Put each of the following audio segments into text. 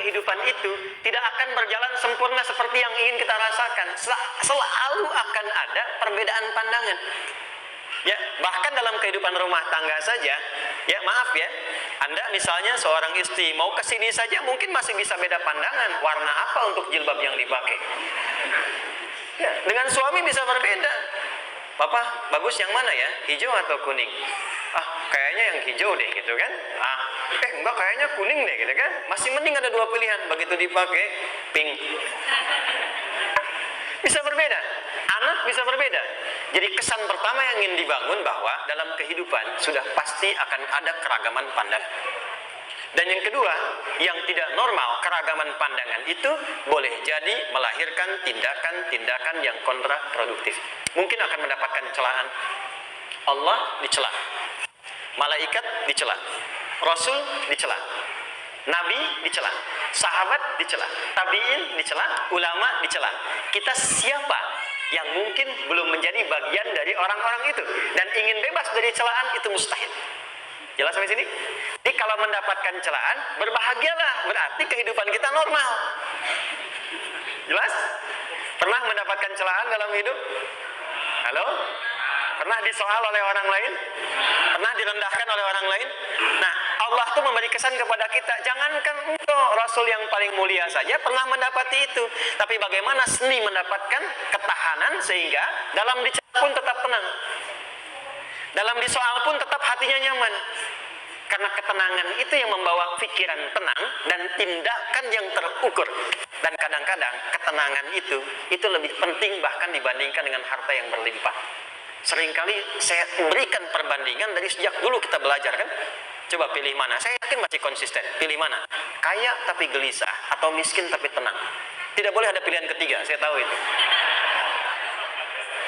kehidupan itu tidak akan berjalan sempurna seperti yang ingin kita rasakan. Selalu akan ada perbedaan pandangan. Ya, bahkan dalam kehidupan rumah tangga saja, ya maaf ya, Anda misalnya seorang istri mau kesini saja mungkin masih bisa beda pandangan warna apa untuk jilbab yang dipakai. Ya, dengan suami bisa berbeda. Papa, bagus yang mana ya? Hijau atau kuning? Ah, kayaknya yang hijau deh gitu kan. Enggak, kayaknya kuning deh gitu kan. Masih mending ada dua pilihan. Begitu dipakai, pink. Bisa berbeda. Anak bisa berbeda. Jadi kesan pertama yang ingin dibangun bahwa dalam kehidupan sudah pasti akan ada keragaman pandangan. Dan yang kedua, yang tidak normal, keragaman pandangan itu boleh jadi melahirkan tindakan-tindakan yang kontraproduktif. Mungkin akan mendapatkan celaan. Allah dicela, malaikat dicela, Rasul dicela, Nabi dicela, sahabat dicela, tabi'in dicela, ulama dicela. Kita siapa yang mungkin belum menjadi bagian dari orang-orang itu dan ingin bebas dari celaan? Itu mustahil. Jelas sampai sini? Jadi kalau mendapatkan celaan, berbahagialah, berarti kehidupan kita normal. Jelas? Pernah mendapatkan celaan dalam hidup? Halo? Pernah disoal oleh orang lain? Pernah direndahkan oleh orang lain? Nah, Allah tuh memberi kesan kepada kita, jangankan engkau Rasul yang paling mulia saja pernah mendapati itu. Tapi bagaimana seni mendapatkan ketahanan sehingga dalam dicela pun tetap tenang. Dalam disoal pun tetap hatinya nyaman. Karena ketenangan itu yang membawa pikiran tenang dan tindakan yang terukur. Dan kadang-kadang ketenangan itu lebih penting bahkan dibandingkan dengan harta yang berlimpah. Seringkali saya berikan perbandingan dari sejak dulu kita belajar kan. Coba pilih mana? Saya yakin masih konsisten. Pilih mana? Kaya tapi gelisah atau miskin tapi tenang. Tidak boleh ada pilihan ketiga, saya tahu itu.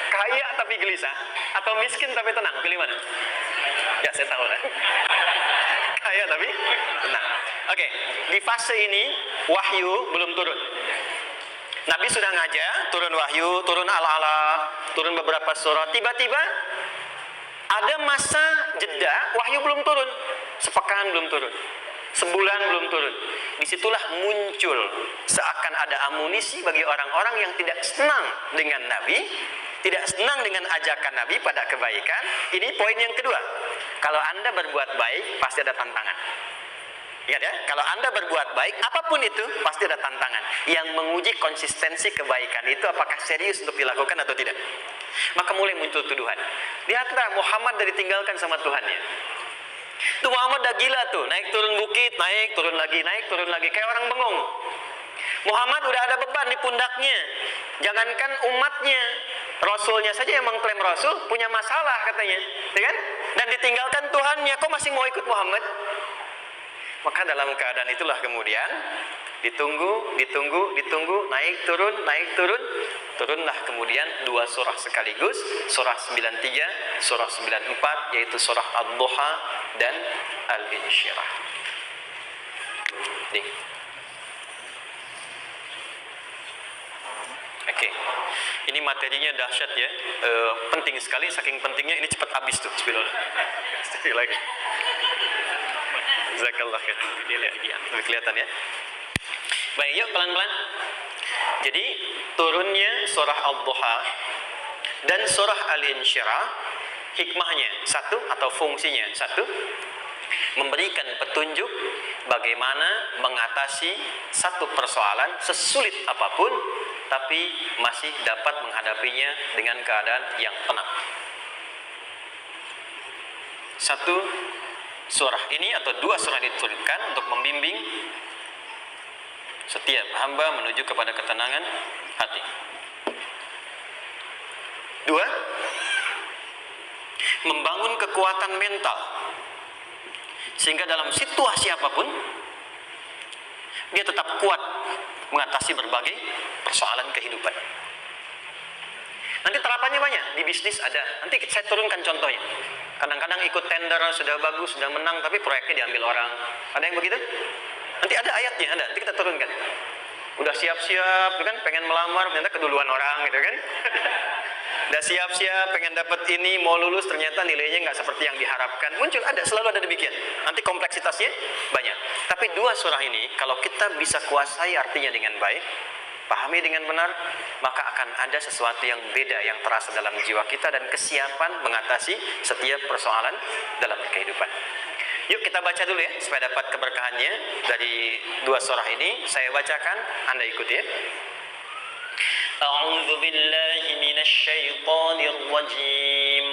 Kaya tapi gelisah atau miskin tapi tenang, pilih mana? Ya, saya tahu kan. Kaya tapi tenang. Oke, di fase ini wahyu belum turun. Nabi sudah ngajar, turun wahyu, turun ala-ala, turun beberapa surah. Tiba-tiba ada masa jeda, wahyu belum turun. Sepekan belum turun. Sebulan belum turun. Disitulah muncul seakan ada amunisi bagi orang-orang yang tidak senang dengan Nabi, tidak senang dengan ajakan Nabi pada kebaikan. Ini poin yang kedua. Kalau Anda berbuat baik, pasti ada tantangan. Ingat ya, kalau Anda berbuat baik, apapun itu, pasti ada tantangan. Yang menguji konsistensi kebaikan itu apakah serius untuk dilakukan atau tidak. Maka mulai muncul tuduhan. Lihatlah Muhammad dari ditinggalkan sama Tuhannya. Tuh Muhammad udah gila tuh, naik turun bukit, naik turun lagi, kayak orang bengong. Muhammad udah ada beban di pundaknya. Jangankan umatnya, Rasulnya saja yang mengklaim Rasul punya masalah katanya, ya kan? Dan ditinggalkan Tuhannya, kok masih mau ikut Muhammad? Maka dalam keadaan itulah kemudian ditunggu, naik turun, turunlah kemudian dua surah sekaligus, surah 93, surah 94, yaitu surah Ad-Duha dan Al-Insyirah. Oke. Ini materinya dahsyat ya, penting sekali, saking pentingnya ini cepat habis tuh. Bismillah. Sekali lagi. Jazakallah khair. Lebih kelihatan ya. Baik, yuk pelan-pelan. Jadi turunnya surah Ad-Duha dan surah Al-Insyirah, hikmahnya satu atau fungsinya satu, memberikan petunjuk bagaimana mengatasi satu persoalan sesulit apapun, tapi masih dapat menghadapinya dengan keadaan yang tenang. Satu surah ini atau dua surah diturunkan untuk membimbing setiap hamba menuju kepada ketenangan hati. Dua, membangun kekuatan mental sehingga dalam situasi apapun dia tetap kuat mengatasi berbagai persoalan kehidupan. Nanti terapannya banyak, di bisnis ada. Nanti saya turunkan contohnya. Kadang-kadang ikut tender, sudah bagus, sudah menang, tapi proyeknya diambil orang. Ada yang begitu? Nanti ada ayatnya, ada. Nanti kita turunkan. Udah siap-siap, kan pengen melamar, ternyata keduluan orang, gitu kan? Udah siap-siap pengen dapat ini, mau lulus, ternyata nilainya nggak seperti yang diharapkan. Muncul, selalu ada demikian. Nanti kompleksitasnya banyak. Tapi dua surah ini, kalau kita bisa kuasai artinya dengan baik, pahami dengan benar, maka akan ada sesuatu yang beda yang terasa dalam jiwa kita dan kesiapan mengatasi setiap persoalan dalam kehidupan. Yuk kita baca dulu ya, supaya dapat keberkahannya dari dua surah ini. Saya bacakan, Anda ikuti ya. A'udzu billahi minasy syaithanir rajim.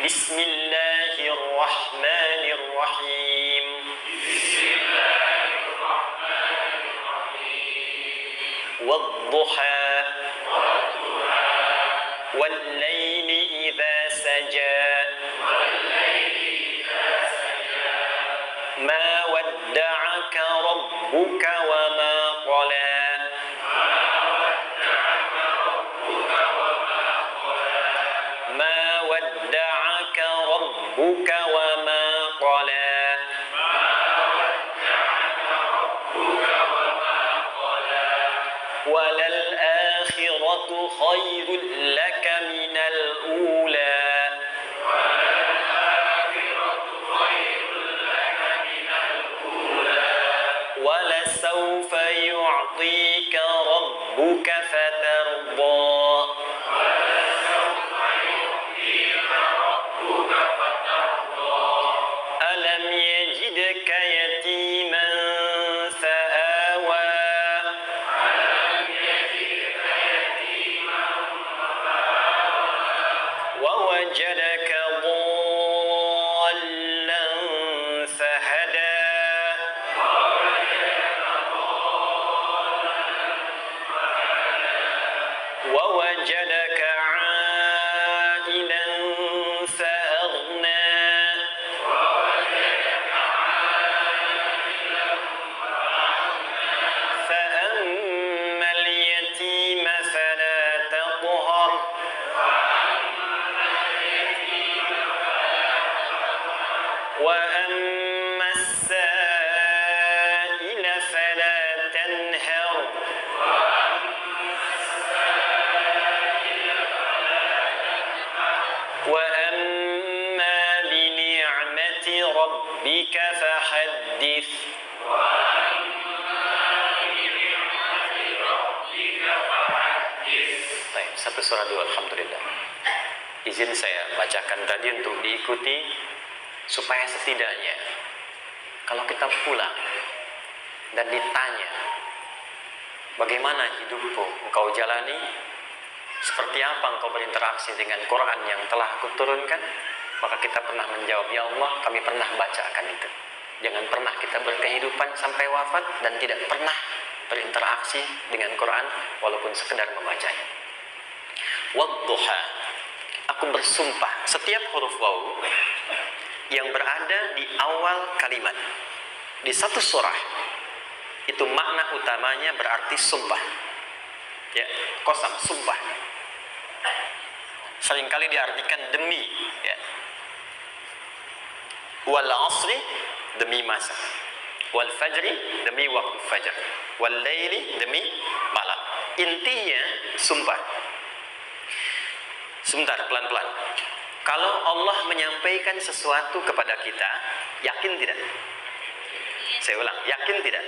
Bismillahirrahmanirrahim. Wadduha wal-laili idza saja. Ma wadda'aka rabbuka wa ma qala. Ma wadda'aka rabbuka wa ma qala. Walal akhiratu khairul laka minal ula. وَلَسَوْفَ يُعْطِيكَ رَبُّكَ فَتَرْضَى أَلَمْ يَجِدْكَ يَتِيمًا فَآوَى وَوَجَدَكَ ضَالًّا فَهَدَى وَوَجَدَكَ عَائِلًا فَأَغْنَى فَأَمَّا الْيَتِيمَ فَلَا تَقْهَرْ وَأَمَّا السَّائِلَ فَلَا تَنْهَرْ وَأَمَّا بِنِعْمَةِ رَبِّكَ فَحَدِّثْ. Baik, satu surah dulu, alhamdulillah. Izin saya bacakan tadi untuk diikuti, supaya setidaknya kalau kita pulang dan ditanya bagaimana hidupmu engkau jalani, seperti apa engkau berinteraksi dengan Quran yang telah aku turunkan, maka kita pernah menjawab, ya Allah, kami pernah bacakan itu. Jangan pernah kita berkehidupan sampai wafat dan tidak pernah berinteraksi dengan Quran walaupun sekedar membacanya. Wadduha, aku bersumpah, setiap huruf waw yang berada di awal kalimat di satu surah itu makna utamanya berarti sumpah. Ya, qasam, sumpah. Seringkali diartikan demi, ya. Wal asri, demi masa. Wal fajri, demi waktu fajar. Wal laili, demi malam. Intinya sumpah. Sebentar, pelan-pelan. Kalau Allah menyampaikan sesuatu kepada kita, yakin tidak? Saya ulang, yakin tidak?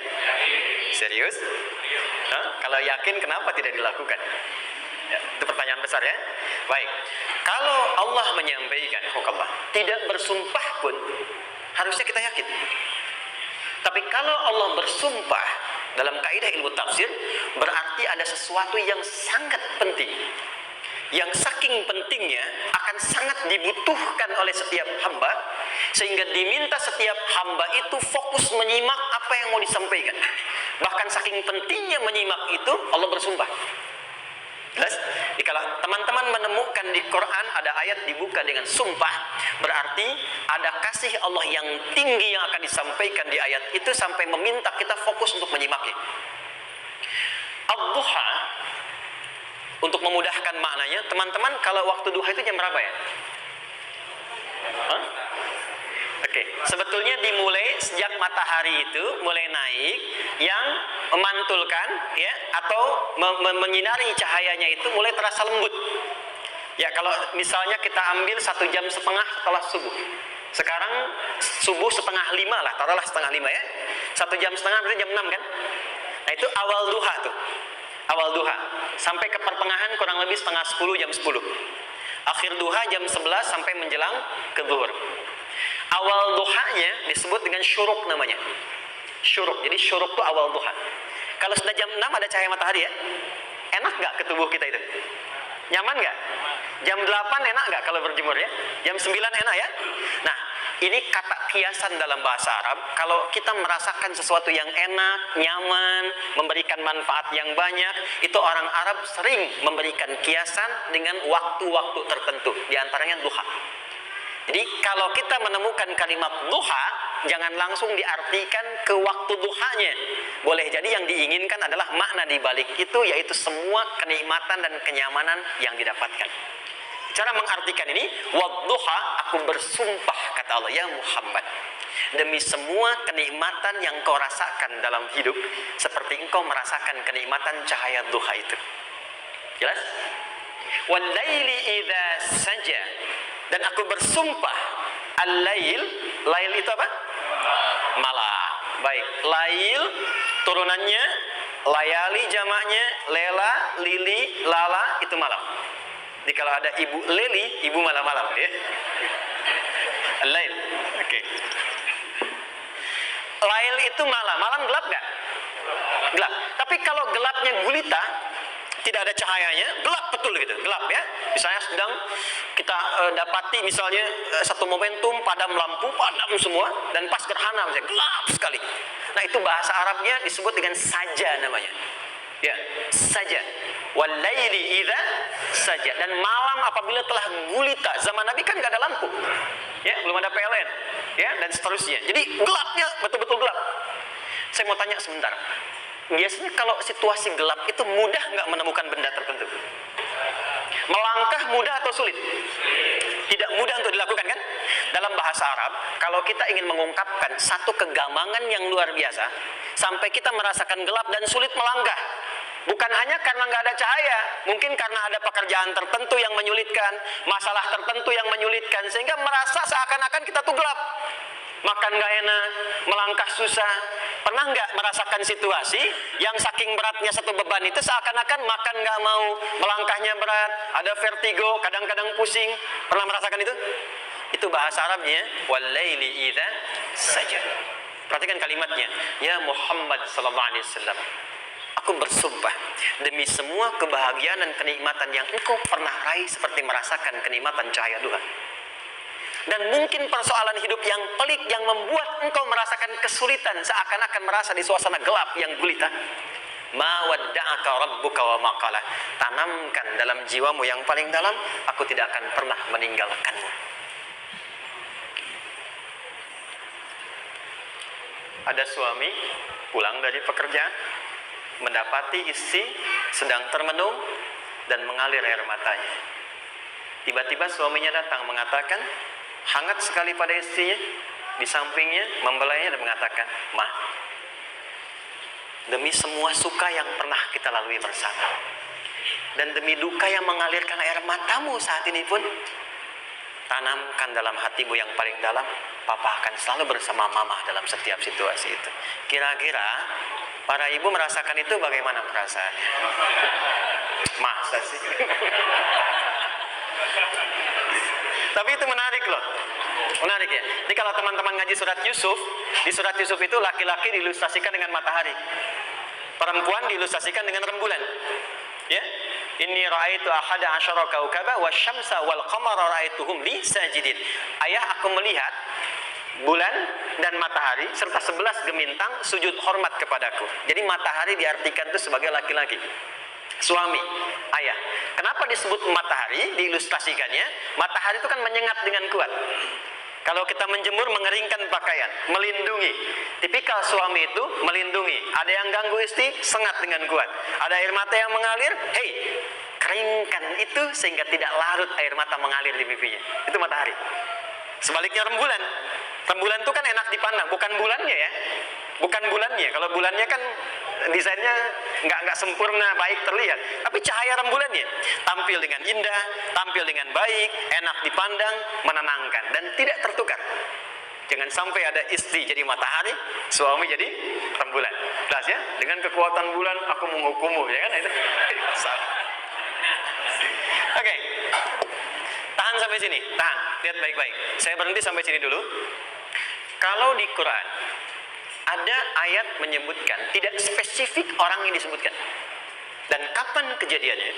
Serius? Hah? Kalau yakin, kenapa tidak dilakukan? Ya, itu pertanyaan besar ya. Baik, kalau Allah menyampaikan, Allah tidak bersumpah pun harusnya kita yakin. Tapi kalau Allah bersumpah dalam kaidah ilmu tafsir, berarti ada sesuatu yang sangat penting, yang saking pentingnya akan sangat dibutuhkan oleh setiap hamba, sehingga diminta setiap hamba itu fokus menyimak apa yang mau disampaikan. Bahkan saking pentingnya menyimak itu, Allah bersumpah. Jelas? Kalau teman-teman menemukan di Quran ada ayat dibuka dengan sumpah, berarti ada kasih Allah yang tinggi yang akan disampaikan di ayat itu sampai meminta kita fokus untuk menyimaknya. Ad-duha, untuk memudahkan maknanya, teman-teman kalau waktu duha itu jam berapa ya? Hah? Oke, sebetulnya dimulai sejak matahari itu mulai naik, yang memantulkan ya atau menyinari cahayanya itu mulai terasa lembut. Ya kalau misalnya kita ambil 1,5 jam setelah subuh. Sekarang subuh 4:30 lah, taruhlah 4:30 ya. 1,5 jam berarti jam 6 kan? Nah itu awal duha tuh. Awal duha. Sampai ke pertengahan kurang lebih 9:30 jam 10. Akhir duha jam 11 sampai menjelang ke zuhur. Awal duhanya disebut dengan syuruk namanya. Syuruk. Jadi syuruk itu awal duha. Kalau sudah jam 6 ada cahaya matahari ya. Enak gak ke tubuh kita itu? Nyaman gak? Jam 8 enak gak kalau berjemur ya? Jam 9 enak ya? Nah, ini kata kiasan dalam bahasa Arab. Kalau kita merasakan sesuatu yang enak, nyaman, memberikan manfaat yang banyak, itu orang Arab sering memberikan kiasan dengan waktu-waktu tertentu. Di antaranya duha. Jadi kalau kita menemukan kalimat duha, jangan langsung diartikan ke waktu duhanya. Boleh jadi yang diinginkan adalah makna di balik itu, yaitu semua kenikmatan dan kenyamanan yang didapatkan. Cara mengartikan ini, wadduha, aku bersumpah kata Allah, ya Muhammad, demi semua kenikmatan yang kau rasakan dalam hidup, seperti engkau merasakan kenikmatan cahaya duha itu. Jelas? Wal-laili idza saja, dan aku bersumpah al-lail, lail itu apa? Malam. Baik, lail turunannya layali jamaknya, lela, lili, lala itu malam. Jadi kalau ada ibu leli, ibu malam-malam ya. Lail. Oke. Lail itu malam. Malam gelap nggak? Gelap. Tapi kalau gelapnya gulita, tidak ada cahayanya, gelap betul gitu, gelap ya. Misalnya sedang kita dapati misalnya satu momentum padam lampu, padam semua, dan pas gerhana misalnya gelap sekali. Nah itu bahasa Arabnya disebut dengan saja namanya. Ya, saja. Walaili idza saja. Dan malam apabila telah gulita. Zaman Nabi kan nggak ada lampu, ya, belum ada PLN, ya, dan seterusnya. Jadi gelapnya betul-betul gelap. Saya mau tanya sebentar. Biasanya kalau situasi gelap itu mudah nggak menemukan benda tertentu? Melangkah mudah atau sulit? Tidak mudah untuk dilakukan kan? Dalam bahasa Arab, kalau kita ingin mengungkapkan satu kegamangan yang luar biasa, sampai kita merasakan gelap dan sulit melangkah. Bukan hanya karena nggak ada cahaya, mungkin karena ada pekerjaan tertentu yang menyulitkan, masalah tertentu yang menyulitkan, sehingga merasa seakan-akan kita tuh gelap. Makan nggak enak, melangkah susah. Pernah nggak merasakan situasi yang saking beratnya satu beban itu seakan-akan makan nggak mau, melangkahnya berat, ada vertigo, kadang-kadang pusing. Pernah merasakan itu? Itu bahasa Arabnya, walaili idza saja. Perhatikan kalimatnya, ya Muhammad sallallahu alaihi wasallam. Aku bersumpah demi semua kebahagiaan dan kenikmatan yang engkau pernah raih, seperti merasakan kenikmatan cahaya duha. Dan mungkin persoalan hidup yang pelik yang membuat engkau merasakan kesulitan, seakan-akan merasa di suasana gelap yang gulita. Ma wadda'aka rabbuka wa ma qala. Tanamkan dalam jiwamu yang paling dalam, aku tidak akan pernah meninggalkanmu. Ada suami pulang dari pekerjaan, mendapati istri sedang termenung dan mengalir air matanya. Tiba-tiba suaminya datang mengatakan, hangat sekali pada istrinya, di sampingnya membelainya dan mengatakan, "Ma, demi semua suka yang pernah kita lalui bersama, dan demi duka yang mengalirkan air matamu saat ini pun, tanamkan dalam hatimu yang paling dalam, Papa akan selalu bersama Mama dalam setiap situasi itu." Kira-kira para ibu merasakan itu bagaimana perasaannya? Masa sih? Tapi itu menarik loh. Menarik ya. Jadi kalau teman-teman ngaji surat Yusuf, di surat Yusuf itu laki-laki diilustrasikan dengan matahari, perempuan diilustrasikan dengan rembulan. Ya. Inni ra'aitu ahada asyara kaukaba wasyamsa wal qamara ra'aituhum li sajidin. Ayah, aku melihat bulan dan matahari serta 11 gemintang sujud hormat kepadaku. Jadi matahari diartikan itu sebagai laki-laki, suami, ayah. Kenapa disebut matahari? Diilustrasikannya, matahari itu kan menyengat dengan kuat. Kalau kita menjemur, mengeringkan pakaian, melindungi. Tipikal suami itu melindungi. Ada yang ganggu istri, sengat dengan kuat. Ada air mata yang mengalir, hei, keringkan itu sehingga tidak larut air mata mengalir di pipinya. Itu matahari. Sebaliknya rembulan. Rembulan itu kan enak dipandang, bukan bulannya ya. Bukan bulannya. Kalau bulannya kan desainnya nggak sempurna, baik terlihat. Tapi cahaya rembulannya tampil dengan indah, tampil dengan baik, enak dipandang, menenangkan dan tidak tertukar. Jangan sampai ada istri jadi matahari, suami jadi rembulan. Jelas ya? Dengan kekuatan bulan aku menghukummu, ya kan itu. Salah. Oke. Tahan sampai sini. Tahan. Lihat baik-baik. Saya berhenti sampai sini dulu. Kalau di Quran ada ayat menyebutkan, tidak spesifik orang yang disebutkan dan kapan kejadiannya,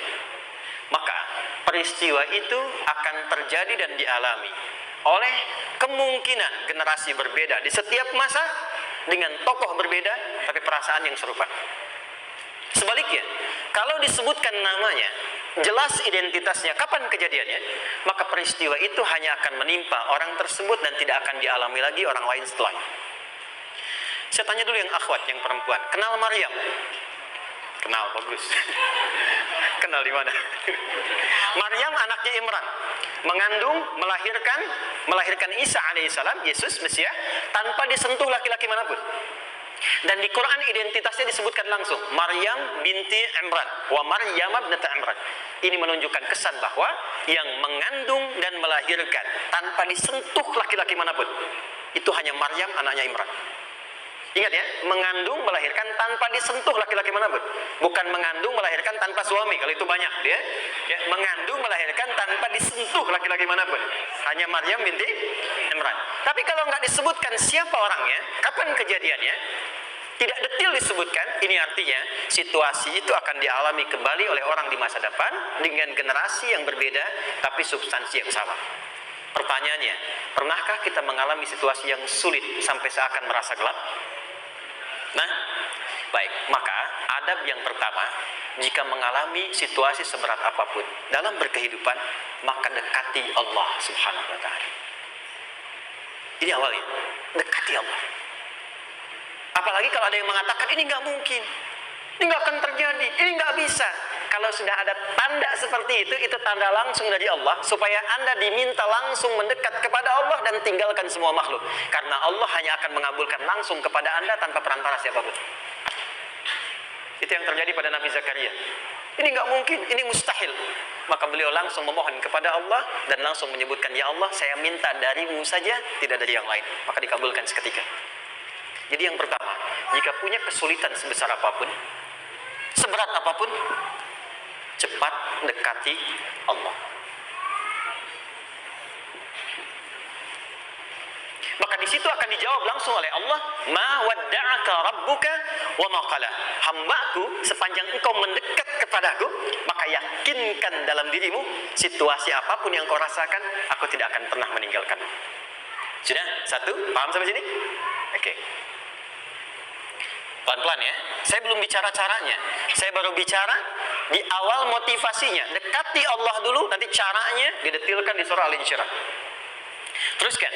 maka peristiwa itu akan terjadi dan dialami oleh kemungkinan generasi berbeda di setiap masa dengan tokoh berbeda tapi perasaan yang serupa. Sebaliknya, kalau disebutkan namanya, jelas identitasnya, kapan kejadiannya, maka peristiwa itu hanya akan menimpa orang tersebut dan tidak akan dialami lagi orang lain setelahnya. Saya tanya dulu yang akhwat, yang perempuan, kenal Maryam? Kenal, bagus. Kenal di mana? Maryam anaknya Imran, mengandung, melahirkan Isa alaihissalam, Yesus Mesias, tanpa disentuh laki-laki manapun. Dan di Quran identitasnya disebutkan langsung, Maryam binti Imran, wa Maryam ibnata Imran. Ini menunjukkan kesan bahwa yang mengandung dan melahirkan tanpa disentuh laki-laki manapun, itu hanya Maryam anaknya Imran. Ingat ya, mengandung melahirkan tanpa disentuh laki-laki manapun. Bukan mengandung melahirkan tanpa suami, kalau itu banyak dia. Ya, mengandung melahirkan tanpa disentuh laki-laki manapun. Hanya Maryam binti Imran. Tapi kalau nggak disebutkan siapa orangnya, kapan kejadiannya, tidak detail disebutkan, ini artinya situasi itu akan dialami kembali oleh orang di masa depan dengan generasi yang berbeda tapi substansi yang sama. Pertanyaannya, pernahkah kita mengalami situasi yang sulit sampai seakan merasa gelap? Nah, baik, maka adab yang pertama, jika mengalami situasi seberat apapun dalam berkehidupan, maka dekati Allah Subhanahu wa Ta'ala. Ini awalnya, dekati Allah. Apalagi kalau ada yang mengatakan ini nggak mungkin, ini nggak akan terjadi, ini nggak bisa. Kalau sudah ada tanda seperti itu tanda langsung dari Allah supaya Anda diminta langsung mendekat kepada Allah dan tinggalkan semua makhluk. Karena Allah hanya akan mengabulkan langsung kepada Anda tanpa perantara siapapun. Itu yang terjadi pada Nabi Zakaria. Ini nggak mungkin, ini mustahil. Maka beliau langsung memohon kepada Allah dan langsung menyebutkan, ya Allah, saya minta darimu saja, tidak dari yang lain. Maka dikabulkan seketika. Jadi yang pertama, jika punya kesulitan sebesar apapun, seberat apapun, cepat dekati Allah. Maka di situ akan dijawab langsung oleh Allah, ma wadda'aka rabbuka wa ma qala. Hambaku, sepanjang engkau mendekat kepadaku, maka yakinkan dalam dirimu, situasi apapun yang kau rasakan, aku tidak akan pernah meninggalkanmu. Sudah? Satu? Paham sampai sini? Oke. Pelan-pelan ya. Saya belum bicara caranya. Saya baru bicara di awal motivasinya. Dekati Allah dulu, nanti caranya didetilkan di surah Al-Insyirah. Teruskan.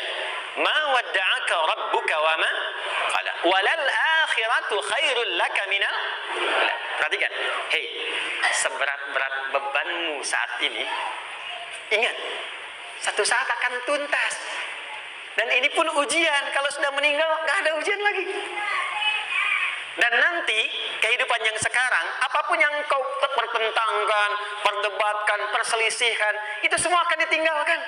Ma wadda'aka rabbuka wa ma qala. Walal akhiratu khairul laka minal. Perhatikan. Hei, seberat-berat bebanmu saat ini, ingat, satu saat akan tuntas. Dan ini pun ujian. Kalau sudah meninggal, nggak ada ujian lagi. Dan nanti kehidupan yang sekarang, apapun yang kau pertentangkan, perdebatkan, perselisihkan, itu semua akan ditinggalkan.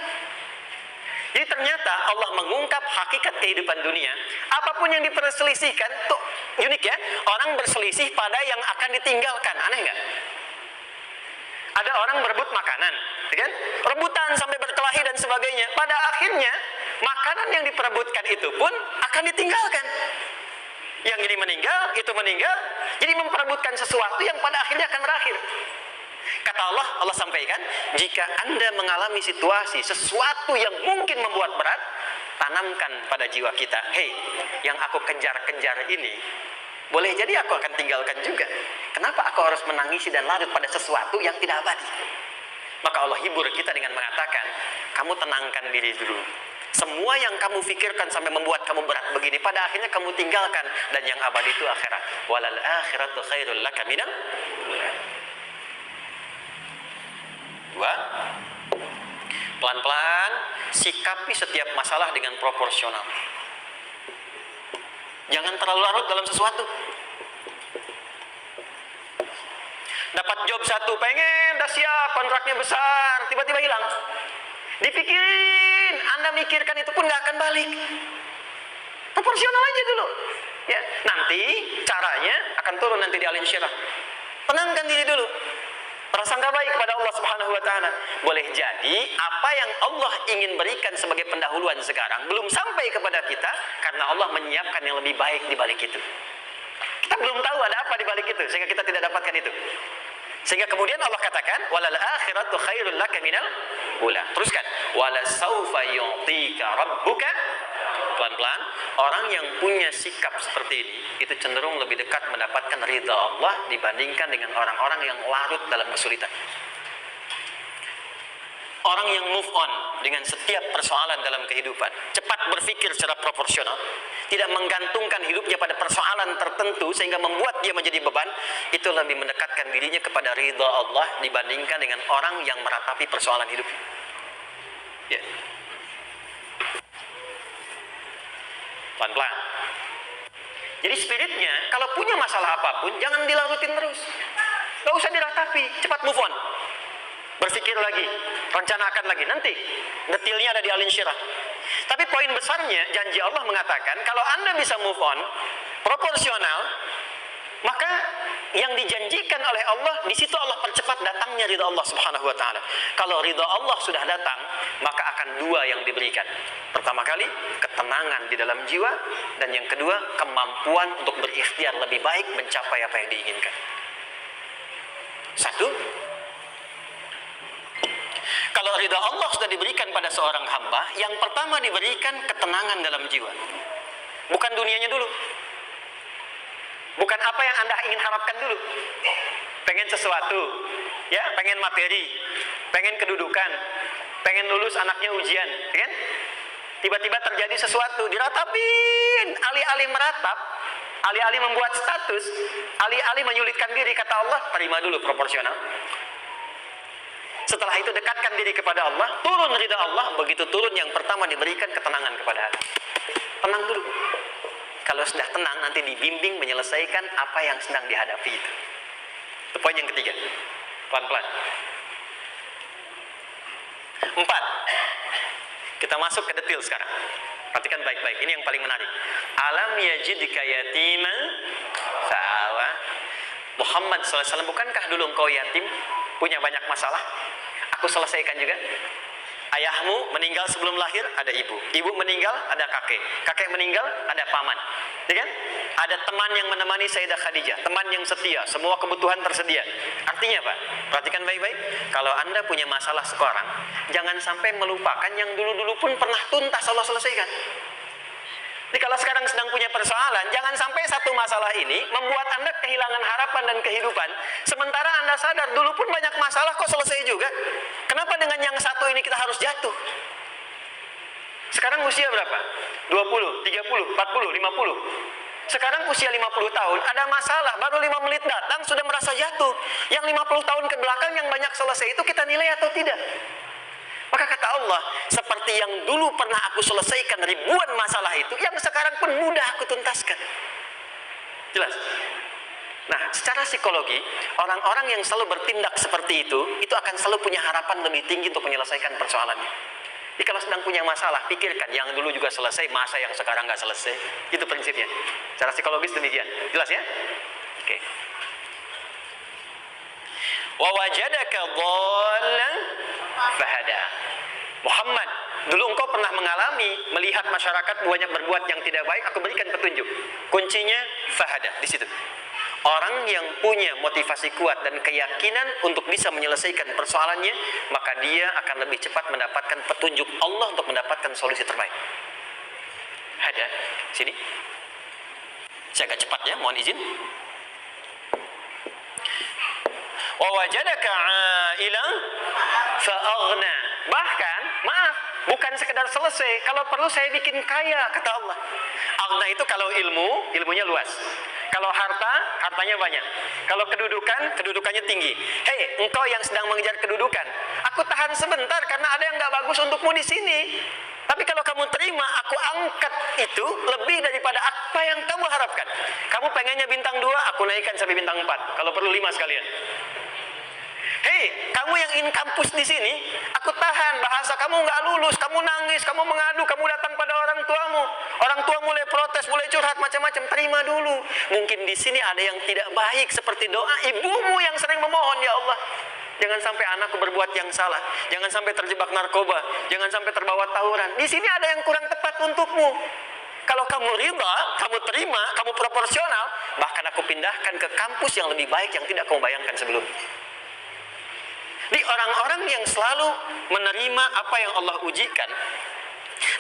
Jadi ternyata Allah mengungkap hakikat kehidupan dunia. Apapun yang diperselisihkan, tuh unik ya. Orang berselisih pada yang akan ditinggalkan. Aneh nggak? Ada orang berebut makanan, kan? Rebutan sampai berkelahi dan sebagainya. Pada akhirnya, makanan yang diperebutkan itu pun akan ditinggalkan. Yang ini meninggal, itu meninggal. Jadi memperebutkan sesuatu yang pada akhirnya akan berakhir. Kata Allah, Allah sampaikan, jika Anda mengalami situasi, sesuatu yang mungkin membuat berat, tanamkan pada jiwa kita, hei, yang aku kejar-kejar ini, boleh jadi aku akan tinggalkan juga. Kenapa aku harus menangisi dan larut pada sesuatu yang tidak abadi? Maka Allah hibur kita dengan mengatakan, kamu tenangkan diri dulu. Semua yang kamu pikirkan sampai membuat kamu berat begini, pada akhirnya kamu tinggalkan. Dan yang abadi itu akhirat. Walal akhiratu khairul laka minal. Dua, pelan-pelan sikapi setiap masalah dengan proporsional. Jangan terlalu larut dalam sesuatu. Dapat job satu, pengen, dah siap, kontraknya besar, tiba-tiba hilang. Dipikirin, Anda mikirkan itu pun nggak akan balik. Proporsional aja dulu. Ya, nanti caranya akan turun nanti di Al Insyirah. Tenangkan diri dulu. Prasangka baik kepada Allah Subhanahu wa taala. Boleh jadi apa yang Allah ingin berikan sebagai pendahuluan sekarang belum sampai kepada kita karena Allah menyiapkan yang lebih baik di balik itu. Kita belum tahu ada apa di balik itu sehingga kita tidak dapatkan itu. Sehingga kemudian Allah katakan walal akhiratu khairul laka minal ula. Teruskan wala saufa yu'tika rabbuka. Pelan-pelan, orang yang punya sikap seperti ini itu cenderung lebih dekat mendapatkan ridha Allah dibandingkan dengan orang-orang yang larut dalam kesulitan. Orang yang move on dengan setiap persoalan dalam kehidupan, cepat berpikir secara proporsional, tidak menggantungkan hidupnya pada persoalan tertentu sehingga membuat dia menjadi beban, itu lebih mendekatkan dirinya kepada ridha Allah dibandingkan dengan orang yang meratapi persoalan hidupnya. Ya. Pelan-pelan. Jadi spiritnya, kalau punya masalah apapun, jangan dilarutin terus. Gak usah diratapi, cepat move on. Berpikir lagi, rencanakan lagi. Nanti, detailnya ada di Al Insyirah. Tapi poin besarnya, janji Allah mengatakan, kalau Anda bisa move on, proporsional, maka yang dijanjikan oleh Allah, di situ Allah percepat datangnya ridha Allah Subhanahu wa taala. Kalau ridha Allah sudah datang, maka akan dua yang diberikan. Pertama kali, ketenangan di dalam jiwa, dan yang kedua, kemampuan untuk berikhtiar lebih baik mencapai apa yang diinginkan. Satu, kalau ridha Allah sudah diberikan pada seorang hamba, yang pertama diberikan ketenangan dalam jiwa. Bukan dunianya dulu. Bukan apa yang Anda ingin harapkan dulu. Pengen sesuatu, ya, pengen materi, pengen kedudukan, pengen lulus anaknya ujian, kan? Tiba-tiba terjadi sesuatu, diratapin, alih-alih meratap, alih-alih membuat status, alih-alih menyulitkan diri, kata Allah, terima dulu proporsional. Setelah itu dekatkan diri kepada Allah, turun ridha Allah, begitu turun yang pertama diberikan ketenangan kepada hati. Tenang dulu. Kalau sudah tenang, nanti dibimbing menyelesaikan apa yang sedang dihadapi itu. Itu poin yang ketiga. Pelan-pelan. 4. Kita masuk ke detail sekarang. Perhatikan baik-baik. Ini yang paling menarik. Alam yajidka yatiman fa'awa. Muhammad SAW, bukankah dulu engkau yatim? Punya banyak masalah? Aku selesaikan juga. Ayahmu meninggal sebelum lahir, ada ibu. Ibu meninggal, ada kakek. Kakek meninggal, ada paman. Ya kan? Ada teman yang menemani Sayyidah Khadijah. Teman yang setia, semua kebutuhan tersedia. Artinya apa? Perhatikan baik-baik. Kalau Anda punya masalah sekarang, jangan sampai melupakan yang dulu-dulu pun pernah tuntas Allah selesaikan. Jadi kalau sekarang sedang punya persoalan, jangan sampai satu masalah ini membuat Anda kehilangan harapan dan kehidupan. Sementara Anda sadar, dulu pun banyak masalah kok selesai juga. Kenapa dengan yang satu ini kita harus jatuh? Sekarang usia berapa? 20, 30, 40, 50. Sekarang usia 50 tahun, ada masalah, baru 5 menit datang, sudah merasa jatuh. Yang 50 tahun ke belakang yang banyak selesai itu kita nilai atau tidak? Maka kata Allah, seperti yang dulu pernah aku selesaikan ribuan masalah itu, yang sekarang pun mudah aku tuntaskan. Jelas? Nah, secara psikologi, orang-orang yang selalu bertindak seperti itu akan selalu punya harapan lebih tinggi untuk menyelesaikan persoalannya. Jadi kalau sedang punya masalah, pikirkan yang dulu juga selesai, masa yang sekarang nggak selesai. Itu prinsipnya. Secara psikologis demikian. Jelas ya? Oke. Wa wajadaka dhallan fahada. Muhammad, dulu engkau pernah mengalami melihat masyarakat banyak berbuat yang tidak baik, aku berikan petunjuk. Kuncinya fahada di situ. Orang yang punya motivasi kuat dan keyakinan untuk bisa menyelesaikan persoalannya, maka dia akan lebih cepat mendapatkan petunjuk Allah untuk mendapatkan solusi terbaik. Ada sini. Saya agak cepat ya, mohon izin. Wa wajadaka 'ailan fa'aghna. Bahkan, maaf, bukan sekedar selesai, kalau perlu saya bikin kaya, kata Allah. Aghna itu kalau ilmunya luas. Kalau harta, hartanya banyak. Kalau kedudukan, kedudukannya tinggi. Hei, engkau yang sedang mengejar kedudukan, aku tahan sebentar karena ada yang gak bagus untukmu di sini. Tapi kalau kamu terima, aku angkat itu lebih daripada apa yang kamu harapkan. Kamu pengennya bintang 2, aku naikkan sampai bintang 4. Kalau perlu 5 sekalian. Hei, kamu yang ingin kampus di sini, aku tahan. Bahasa kamu nggak lulus, kamu nangis, kamu mengadu, kamu datang pada orang tuamu. Orang tua mulai protes, mulai curhat macam-macam. Terima dulu. Mungkin di sini ada yang tidak baik seperti doa ibumu yang sering memohon, ya Allah, jangan sampai anakku berbuat yang salah, jangan sampai terjebak narkoba, jangan sampai terbawa tawuran. Di sini ada yang kurang tepat untukmu. Kalau kamu riba, kamu terima, kamu proporsional, bahkan aku pindahkan ke kampus yang lebih baik yang tidak kamu bayangkan sebelumnya. Di orang-orang yang selalu menerima apa yang Allah ujikan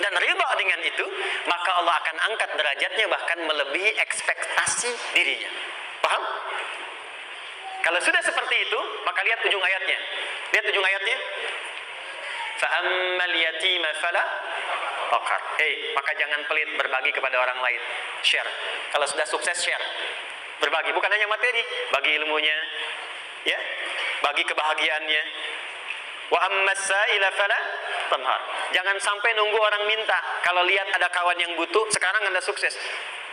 dan ridha dengan itu, maka Allah akan angkat derajatnya bahkan melebihi ekspektasi dirinya. Paham? Kalau sudah seperti itu, maka lihat ujung ayatnya. Lihat ujung ayatnya. Fa'ammal yatima fala taqhar. Maka jangan pelit berbagi kepada orang lain. Share. Kalau sudah sukses, share. Berbagi, bukan hanya materi, bagi ilmunya, ya, bagi kebahagiaannya. Wa ammas sa'ila fala tanhar. Jangan sampai nunggu orang minta. Kalau lihat ada kawan yang butuh, sekarang Anda sukses.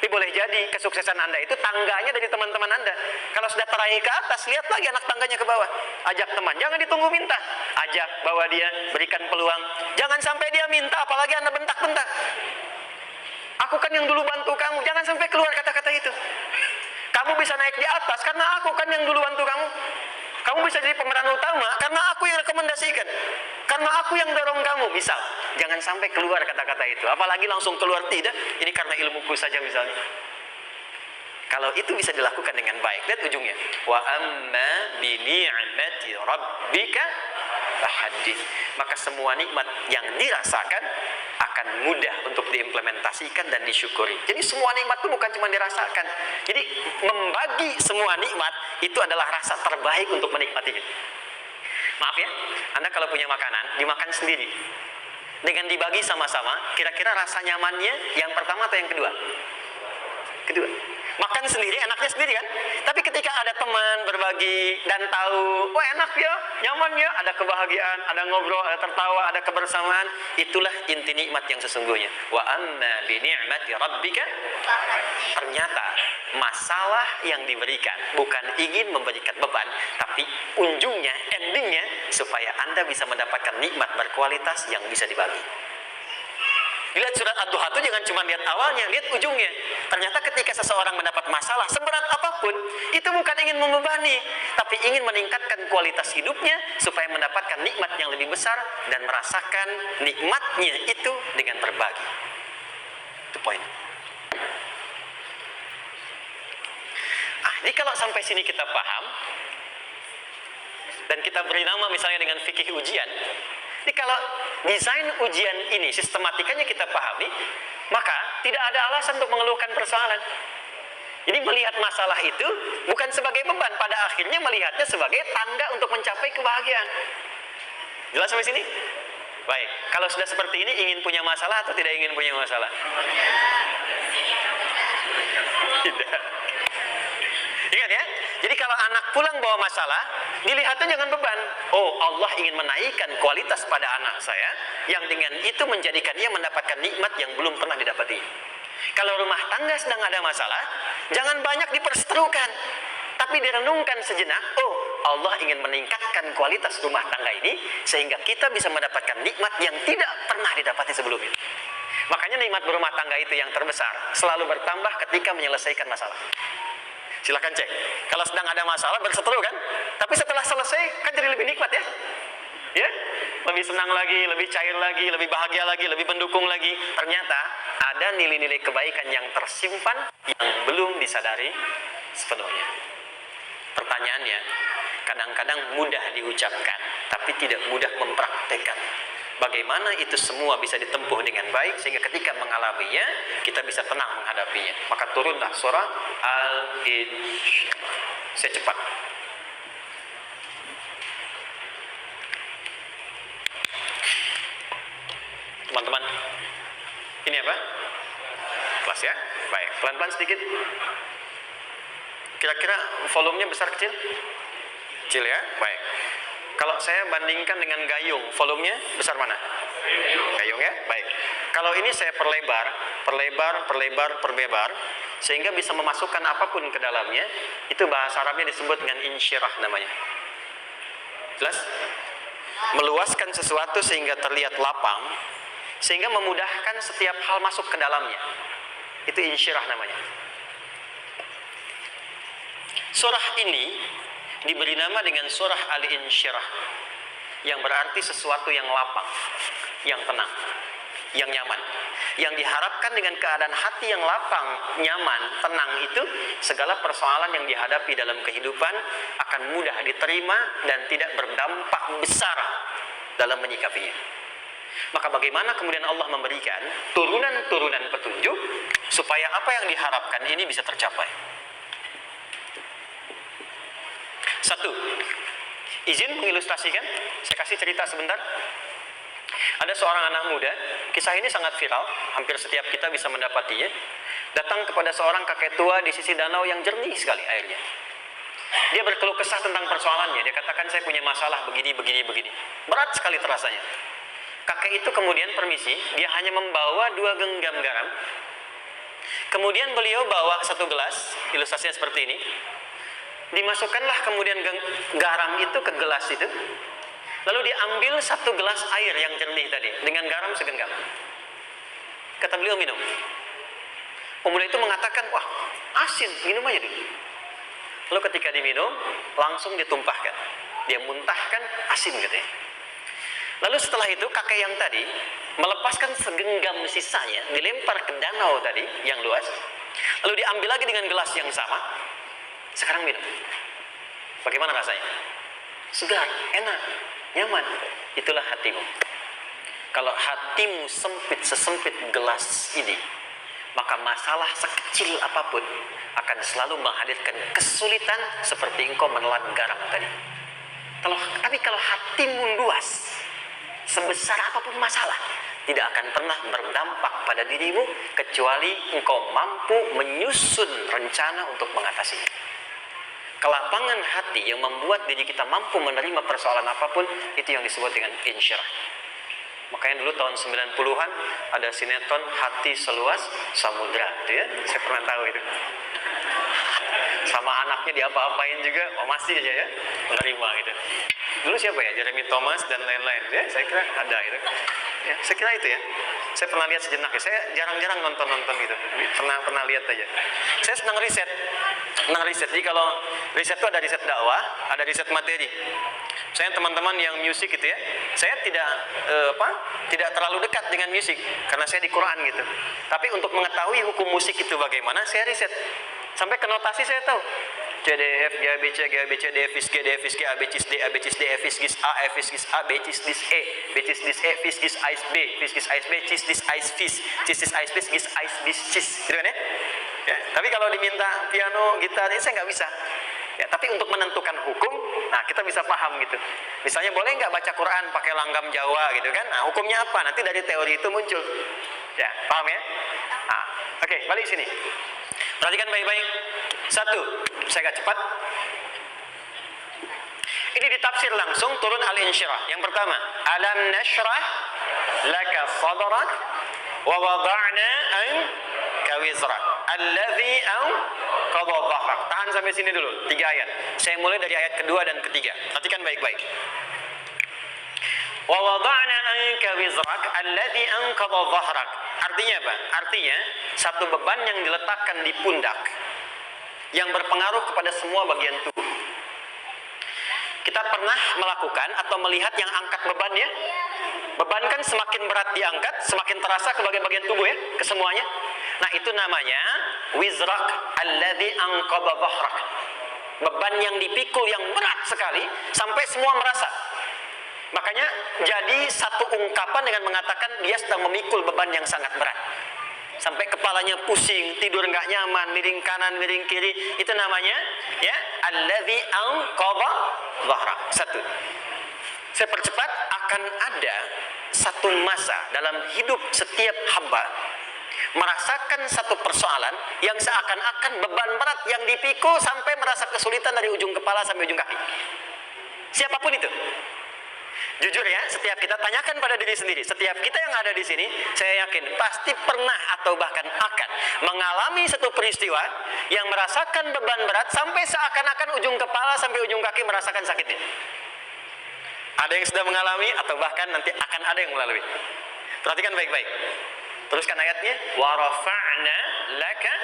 Tapi boleh jadi kesuksesan Anda itu tangganya dari teman-teman Anda. Kalau sudah teraih ke atas, lihat lagi anak tangganya ke bawah. Ajak teman, jangan ditunggu minta. Ajak, bawa dia, berikan peluang. Jangan sampai dia minta, apalagi Anda bentak-bentak. Aku kan yang dulu bantu kamu. Jangan sampai keluar kata-kata itu. Kamu bisa naik di atas karena aku kan yang dulu bantu kamu. Kamu bisa jadi pemeran utama karena aku yang rekomendasikan. Karena aku yang dorong kamu. Misal, jangan sampai keluar kata-kata itu. Apalagi langsung keluar, tidak, ini karena ilmuku saja misalnya. Kalau itu bisa dilakukan dengan baik. Lihat ujungnya. Wa amma bi ni'mati rabbika fahaddits. Maka semua nikmat yang dirasakan akan mudah untuk diimplementasikan dan disyukuri. Jadi semua nikmat itu bukan cuma dirasakan. Jadi membagi semua nikmat itu adalah rasa terbaik untuk menikmatinya. Maaf ya, Anda kalau punya makanan, dimakan sendiri. Dengan dibagi sama-sama, kira-kira rasa nyamannya yang pertama atau yang kedua? Kedua. Makan sendiri, enaknya sendiri kan? Tapi ketika ada teman berbagi dan tahu, oh enak ya, nyaman ya, ada kebahagiaan, ada ngobrol, ada tertawa, ada kebersamaan, itulah inti nikmat yang sesungguhnya. Wa amma bi ni'mati rabbika. Ternyata masalah yang diberikan bukan ingin memberikan beban, tapi ujungnya, endingnya, supaya Anda bisa mendapatkan nikmat berkualitas yang bisa dibagi. Lihat surat Ad-Duha itu jangan cuma lihat awalnya, lihat ujungnya. Ternyata ketika seseorang mendapat masalah seberat apapun, itu bukan ingin membebani, tapi ingin meningkatkan kualitas hidupnya supaya mendapatkan nikmat yang lebih besar dan merasakan nikmatnya itu dengan berbagi. Itu poin. Jadi kalau sampai sini kita paham dan kita beri nama misalnya dengan fikih ujian. Jadi kalau desain ujian ini sistematikanya kita pahami, maka tidak ada alasan untuk mengeluhkan persoalan. Jadi melihat masalah itu bukan sebagai beban, pada akhirnya melihatnya sebagai tangga untuk mencapai kebahagiaan. Jelas sampai sini? Baik, kalau sudah seperti ini, ingin punya masalah atau tidak ingin punya masalah? Tidak. Ingat ya, jadi kalau anak pulang bawa masalah, dilihatnya jangan beban. Oh, Allah ingin menaikkan kualitas pada anak saya, yang dengan itu menjadikan ia mendapatkan nikmat yang belum pernah didapati. Kalau rumah tangga sedang ada masalah, jangan banyak diperseterukan, tapi direnungkan sejenak. Oh, Allah ingin meningkatkan kualitas rumah tangga ini, sehingga kita bisa mendapatkan nikmat yang tidak pernah didapati sebelumnya. Makanya nikmat berumah tangga itu yang terbesar, selalu bertambah ketika menyelesaikan masalah. Silakan cek. Kalau sedang ada masalah berseteru kan, tapi setelah selesai kan jadi lebih nikmat ya. Ya, lebih senang lagi, lebih cair lagi, lebih bahagia lagi, lebih mendukung lagi. Ternyata ada nilai-nilai kebaikan yang tersimpan yang belum disadari sepenuhnya. Pertanyaannya, kadang-kadang mudah diucapkan, tapi tidak mudah mempraktekkan. Bagaimana itu semua bisa ditempuh dengan baik sehingga ketika mengalaminya kita bisa tenang menghadapinya. Maka turunlah surah Al-Insyirah. Saya cepat. Teman-teman, ini apa? Kelas ya? Baik, pelan-pelan sedikit. Kira-kira volumenya besar kecil? Kecil ya? Baik. Kalau saya bandingkan dengan gayung, volumenya besar mana? Gayung ya? Baik. Kalau ini saya perlebar, sehingga bisa memasukkan apapun ke dalamnya, itu bahasa Arabnya disebut dengan insyirah namanya. Jelas? Meluaskan sesuatu sehingga terlihat lapang, sehingga memudahkan setiap hal masuk ke dalamnya. Itu insyirah namanya. Surah ini diberi nama dengan surah Al-Insyirah, yang berarti sesuatu yang lapang, yang tenang, yang nyaman. Yang diharapkan dengan keadaan hati yang lapang, nyaman, tenang itu, segala persoalan yang dihadapi dalam kehidupan akan mudah diterima dan tidak berdampak besar dalam menyikapinya. Maka bagaimana kemudian Allah memberikan turunan-turunan petunjuk supaya apa yang diharapkan ini bisa tercapai? Satu, izin mengilustrasikan, saya kasih cerita sebentar. Ada seorang anak muda, kisah ini sangat viral, hampir setiap kita bisa mendapatinya. Datang kepada seorang kakek tua di sisi danau yang jernih sekali airnya. Dia berkeluh kesah tentang persoalannya. Dia katakan, saya punya masalah begini. Berat sekali terasanya. Kakek itu kemudian permisi, dia hanya membawa 2 genggam garam. Kemudian beliau bawa 1 gelas, ilustrasinya seperti ini. Dimasukkanlah kemudian garam itu ke gelas itu. Lalu diambil 1 gelas air yang jernih tadi dengan garam segenggam. Kata beliau, minum. Pemuda itu mengatakan, wah asin, minum aja dulu. Lalu ketika diminum, langsung ditumpahkan. Dia muntahkan, asin katanya. Lalu setelah itu kakek yang tadi melepaskan segenggam sisanya, dilempar ke danau tadi yang luas. Lalu diambil lagi dengan gelas yang sama. Sekarang minum. Bagaimana rasanya? Segar, enak, nyaman. Itulah hatimu. Kalau hatimu sempit sesempit gelas ini, maka masalah sekecil apapun akan selalu menghadirkan kesulitan seperti engkau menelan garam tadi. Tapi kalau hatimu luas, sebesar apapun masalah, tidak akan pernah berdampak pada dirimu kecuali engkau mampu menyusun rencana untuk mengatasinya. Kelapangan hati yang membuat diri kita mampu menerima persoalan apapun, itu yang disebut dengan insyirah. Makanya dulu tahun 90-an ada sinetron Hati Seluas Samudra, itu ya, saya pernah tahu itu. Sama anaknya diapa-apain juga, masih aja ya, menerima gitu. Dulu siapa ya, Jeremy Thomas dan lain-lain, ya, saya kira ada itu. Ya, saya kira itu ya. Saya pernah lihat sejenak ya. Saya jarang-jarang nonton gitu. Pernah lihat aja. Saya senang riset. Jadi kalau riset itu ada riset dakwah, ada riset materi. Saya teman-teman yang musik gitu ya. Saya tidak terlalu dekat dengan musik karena saya di Quran gitu. Tapi untuk mengetahui hukum musik itu bagaimana, saya riset. Sampai ke notasi saya tahu. C, D, F, G, A, B, C, G, A, B, C, D, F, G, D, F, G, A, B, C, D, A, B, C, D, F, G, A, F, G, A, B, C, D, E, B, C, D, E, F, G, Ais, B, F, G, Ais, B, C, D, Ais, Fis, C, D, Ais, B, G, Ais, B, Cis, gitu kan ya? Ya, tapi kalau diminta piano, gitar, ini saya nggak bisa. Ya, tapi untuk menentukan hukum, nah kita bisa paham gitu. Misalnya boleh nggak baca Quran pakai langgam Jawa gitu kan? Nah, hukumnya apa? Nanti dari teori itu muncul. Ya, paham ya? Nah, oke, balik sini. Perhatikan baik-baik. 1, saya agak cepat. Ini ditafsir langsung turun Al-Insyirah. Yang pertama, alam nashrah laka sadrak wa wada'na anka wizrak alladhi anqadha dhahrak. Tahan sampai sini dulu, 3 ayat. Saya mulai dari ayat kedua dan ketiga. Perhatikan baik-baik. Wa wada'na anka wizrak alladhi anqadha dhahrak. Artinya apa? Artinya satu beban yang diletakkan di pundak yang berpengaruh kepada semua bagian tubuh. Kita pernah melakukan atau melihat yang angkat beban ya? Beban kan semakin berat diangkat, semakin terasa ke bagian-bagian tubuh ya, ke semuanya. Nah, itu namanya wizrak alladzi anqadha dhahrak. Beban yang dipikul yang berat sekali sampai semua merasa. Makanya jadi satu ungkapan dengan mengatakan dia sedang memikul beban yang sangat berat. Sampai kepalanya pusing, tidur nggak nyaman, miring kanan, miring kiri. Itu namanya ya alladzi anqadha dhahrak. 1. Saya percepat, akan ada satu masa dalam hidup setiap hamba merasakan satu persoalan yang seakan-akan beban berat yang dipikul sampai merasa kesulitan dari ujung kepala sampai ujung kaki. Siapapun itu. Jujur ya, setiap kita tanyakan pada diri sendiri. Setiap kita yang ada di sini, saya yakin pasti pernah atau bahkan akan mengalami satu peristiwa yang merasakan beban berat sampai seakan-akan ujung kepala sampai ujung kaki merasakan sakitnya. Ada yang sudah mengalami atau bahkan nanti akan ada yang melalui. Perhatikan baik-baik. Teruskan ayatnya. Wa rafa'na laka.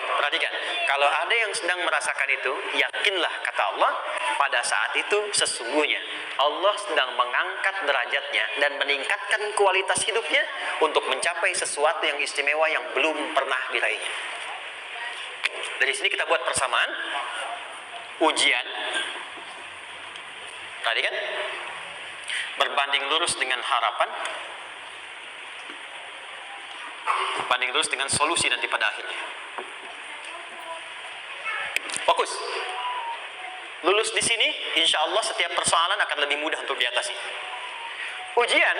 Perhatikan. Kalau ada yang sedang merasakan itu, yakinlah kata Allah, pada saat itu sesungguhnya Allah sedang mengangkat derajatnya dan meningkatkan kualitas hidupnya untuk mencapai sesuatu yang istimewa yang belum pernah diraihnya. Dari sini kita buat persamaan. Ujian. Tadi kan? Berbanding lurus dengan harapan. Banding lurus dengan solusi nanti pada akhirnya. Fokus. Lulus di sini, insya Allah setiap persoalan akan lebih mudah untuk diatasi. Ujian,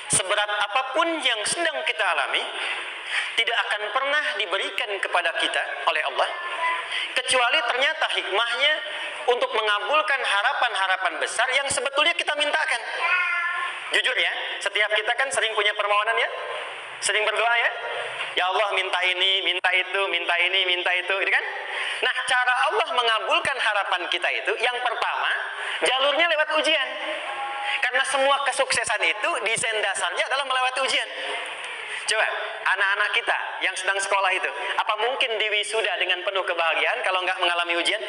seberat apapun yang sedang kita alami, tidak akan pernah diberikan kepada kita oleh Allah, kecuali ternyata hikmahnya untuk mengabulkan harapan-harapan besar yang sebetulnya kita mintakan. Jujur ya, setiap kita kan sering punya permohonan ya, sering berdoa ya. Ya Allah minta ini, minta itu, minta ini, minta itu, gitu kan? Nah, cara Allah mengabulkan harapan kita itu, yang pertama, jalurnya lewat ujian. Karena semua kesuksesan itu, desain dasarnya adalah melewati ujian. Coba, anak-anak kita yang sedang sekolah itu, apa mungkin di wisuda dengan penuh kebahagiaan kalau nggak mengalami ujian?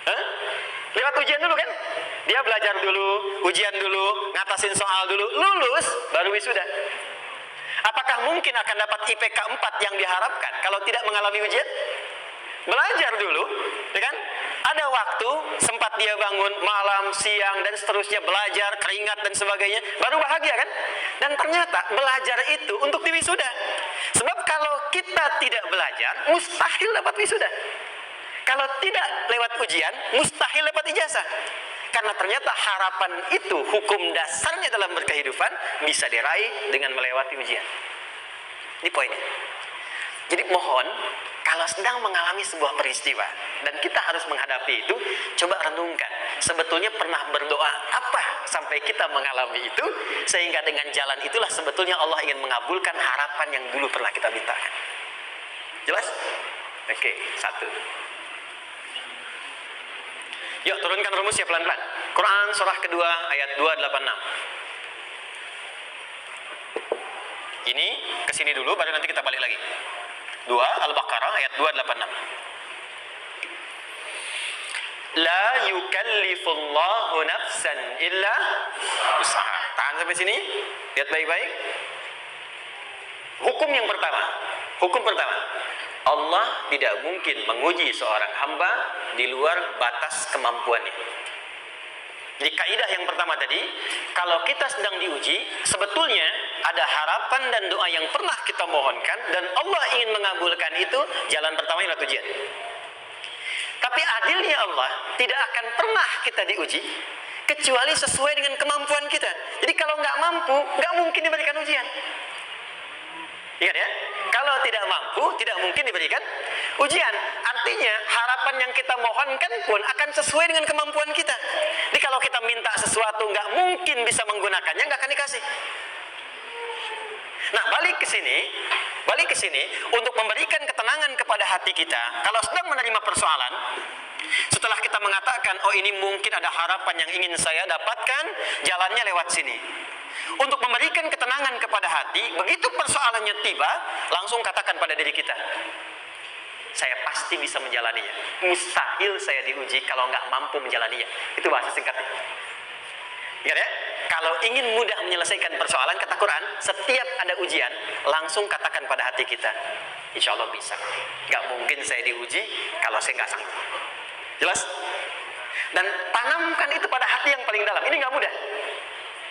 Hah? Lewat ujian dulu kan? Dia belajar dulu, ujian dulu, ngatasin soal dulu, lulus, baru wisuda. Apakah mungkin akan dapat IPK 4 yang diharapkan kalau tidak mengalami ujian? Belajar dulu, ya kan? Ada waktu, sempat dia bangun malam, siang, dan seterusnya belajar, keringat dan sebagainya, baru bahagia kan? Dan ternyata belajar itu untuk di wisuda. Sebab kalau kita tidak belajar, mustahil dapat wisuda. Kalau tidak lewat ujian, mustahil dapat ijazah. Karena ternyata harapan itu, hukum dasarnya dalam berkehidupan, bisa diraih dengan melewati ujian. Ini poinnya. Jadi mohon, kalau sedang mengalami sebuah peristiwa, dan kita harus menghadapi itu, coba renungkan. Sebetulnya pernah berdoa apa sampai kita mengalami itu, sehingga dengan jalan itulah sebetulnya Allah ingin mengabulkan harapan yang dulu pernah kita mintakan. Jelas? Oke, satu. Yuk turunkan rumus ya pelan-pelan. Quran surah kedua ayat 286. Ini kesini dulu baru nanti kita balik lagi. 2 Al-Baqarah ayat 286. La yukallifullahu nafsan illa usaha. Tahan sampai sini. Lihat baik-baik. Hukum yang pertama. Hukum pertama. Allah tidak mungkin menguji seorang hamba di luar batas kemampuannya. Jadi kaidah yang pertama tadi, kalau kita sedang diuji, sebetulnya ada harapan dan doa yang pernah kita mohonkan dan Allah ingin mengabulkan itu, jalan pertama adalah ujian. Tapi adilnya Allah, tidak akan pernah kita diuji kecuali sesuai dengan kemampuan kita. Jadi kalau nggak mampu, nggak mungkin diberikan ujian. Ingat ya, kalau tidak mampu, tidak mungkin diberikan ujian. Artinya, harapan yang kita mohonkan pun akan sesuai dengan kemampuan kita. Jadi kalau kita minta sesuatu nggak mungkin bisa menggunakannya, nggak akan dikasih. Nah, balik ke sini untuk memberikan ketenangan kepada hati kita. Kalau sedang menerima persoalan, setelah kita mengatakan, oh ini mungkin ada harapan yang ingin saya dapatkan, jalannya lewat sini. Untuk memberikan ketenangan kepada hati, begitu persoalannya tiba, langsung katakan pada diri kita, saya pasti bisa menjalaninya. Mustahil saya diuji kalau nggak mampu menjalaninya. Itu bahasa singkatnya. Ingat ya, kalau ingin mudah menyelesaikan persoalan, kata Quran, setiap ada ujian, langsung katakan pada hati kita, insya Allah bisa. Nggak mungkin saya diuji kalau saya nggak sanggup. Jelas? Dan tanamkan itu pada hati yang paling dalam. Ini nggak mudah.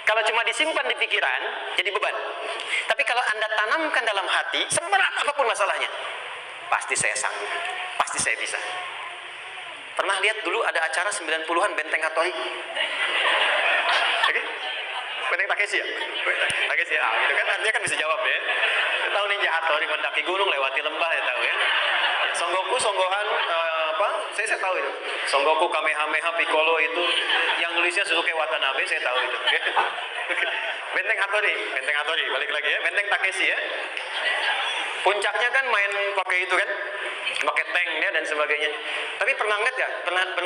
Kalau cuma disimpan di pikiran, jadi beban. Tapi kalau Anda tanamkan dalam hati, seberat apapun masalahnya, pasti saya sanggup, pasti saya bisa. Pernah lihat dulu ada acara 90-an Benteng Hattori? Oke? Benteng Takeshi ya? Takeshi ya, gitu kan, artinya kan bisa jawab ya. Tahu Ninja Hattori mendaki gunung, lewati lembah ya tahu ya. Songgoku, Songgohan, apa? Saya tahu itu. Songoku Kamehameha Piccolo itu yang nulisnya Suzuki Watanabe, saya tahu itu. Benteng Hattori, balik lagi ya. Benteng Takeshi ya. Puncaknya kan main pakai itu kan, pakai tank ya dan sebagainya. Tapi pernah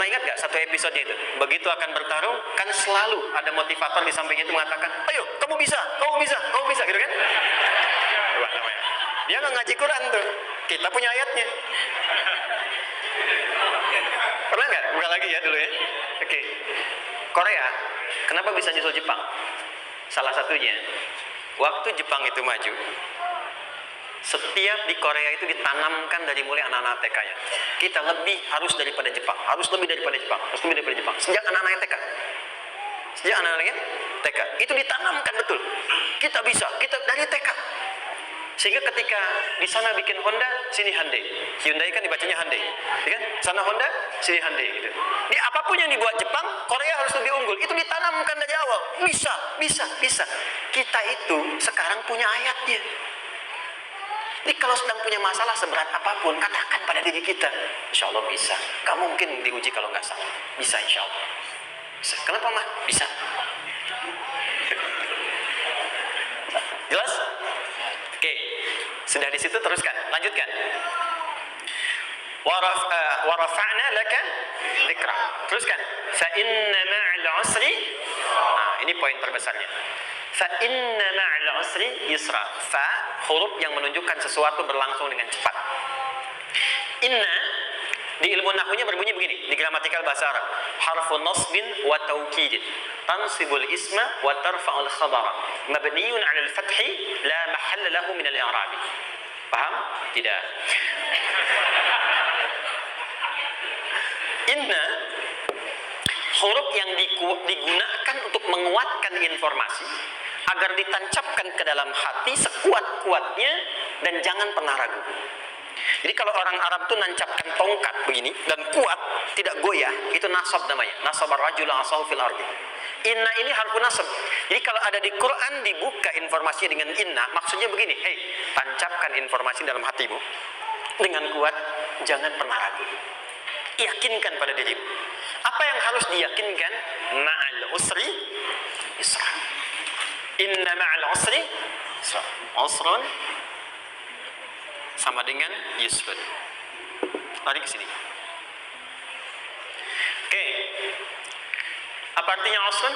ingat gak satu episode itu? Begitu akan bertarung, kan selalu ada motivator di sampingnya itu mengatakan, ayo kamu bisa, gitu kan? Coba namanya. Dia nggak ngaji Quran tuh, kita punya ayatnya. Pernah nggak? Buka lagi ya dulu ya. Oke. Korea, kenapa bisa nyusul Jepang? Salah satunya, waktu Jepang itu maju, setiap di Korea itu ditanamkan dari mulai anak-anak TK-nya. Kita harus lebih daripada Jepang. Sejak anak-anak TK. Sejak anak-anaknya TK. Itu ditanamkan betul. Kita bisa, kita dari TK. Sehingga ketika di sana bikin Honda, sini Hyundai. Hyundai kan dibacanya Hyundai. Ya kan? Sana Honda, sini Hyundai gitu. Di apapun yang dibuat Jepang, Korea harus lebih unggul. Itu ditanamkan dari awal. Bisa. Kita itu sekarang punya ayatnya. Jadi kalau sedang punya masalah seberat apapun, katakan pada diri kita, insya Allah bisa. Gak mungkin diuji kalau nggak salah. Bisa insya Allah. Bisa. Kenapa mah? Bisa. Jelas? Oke. Sudah di situ teruskan. Lanjutkan. Warafa'na laka dzikra. Teruskan. Fa inna ma'al usri. Nah, ini poin terbesarnya. Fa inna ma'al usri yusra. Fa huruf yang menunjukkan sesuatu berlangsung dengan cepat. Inna di ilmu nahwunya berbunyi begini, di gramatikal bahasa Arab. Harfun nasbin wa taukidin. Tansibul isma wa tarfa'ul khabara. Mabniun 'ala al-fathi la mahalla lahu min al-i'rabi. Paham? Tidak. Inna huruf yang digunakan untuk menguatkan informasi agar ditancapkan ke dalam hati sekuat-kuatnya dan jangan pernah ragu. Jadi kalau orang Arab tuh nancapkan tongkat begini dan kuat, tidak goyah, itu nasab namanya. Nasabar rajul asahu fil ardi. Inna ini harfu nasab. Jadi kalau ada di Quran dibuka informasinya dengan inna, maksudnya begini, hei, tancapkan informasi dalam hatimu dengan kuat, jangan pernah ragu. Yakinkan pada dirimu. Apa yang harus diyakinkan? Ma'al usri yusra. Inna ma'al usri yusra. Usrun sama dengan yusrun. Lari ke sini. Oke. Apa artinya usrun?